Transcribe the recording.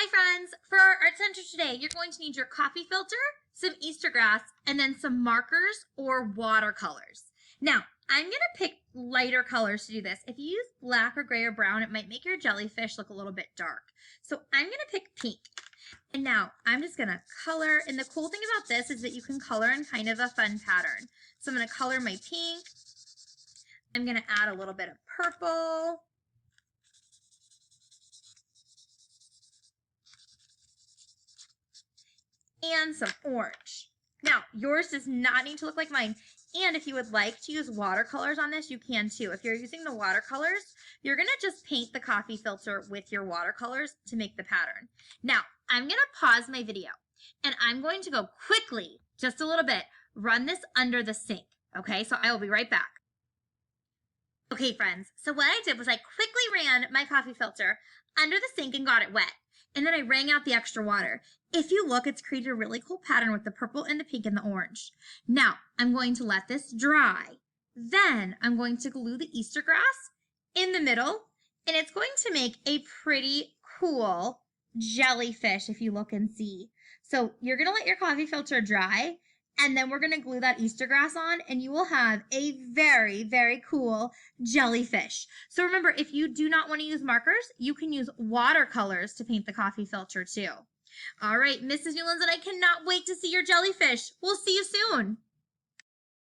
Hi friends! For our art center today, you're going to need your coffee filter, some Easter grass, and then some markers or watercolors. Now, I'm going to pick lighter colors to do this. If you use black or gray or brown, it might make your jellyfish look a little bit dark. So I'm going to pick pink. And now I'm just going to color. And the cool thing about this is that you can color in kind of a fun pattern. So I'm going to color my pink. I'm going to add a little bit of purple. And some orange. Now, yours does not need to look like mine. And if you would like to use watercolors on this, you can too. If you're using the watercolors, you're going to just paint the coffee filter with your watercolors to make the pattern. Now, I'm going to pause my video and I'm going to go quickly, just a little bit, run this under the sink. Okay, so I will be right back. Okay, friends, so what I did was I quickly ran my coffee filter under the sink and got it wet. And then I wrung out the extra water. If you look, it's created a really cool pattern with the purple and the pink and the orange. Now, I'm going to let this dry. Then I'm going to glue the Easter grass in the middle, and it's going to make a pretty cool jellyfish if you look and see. So you're going to let your coffee filter dry, and then we're going to glue that Easter grass on, and you will have a very, very cool jellyfish. So remember, if you do not want to use markers, you can use watercolors to paint the coffee filter too. All right, Mrs. Newlands, and I cannot wait to see your jellyfish. We'll see you soon.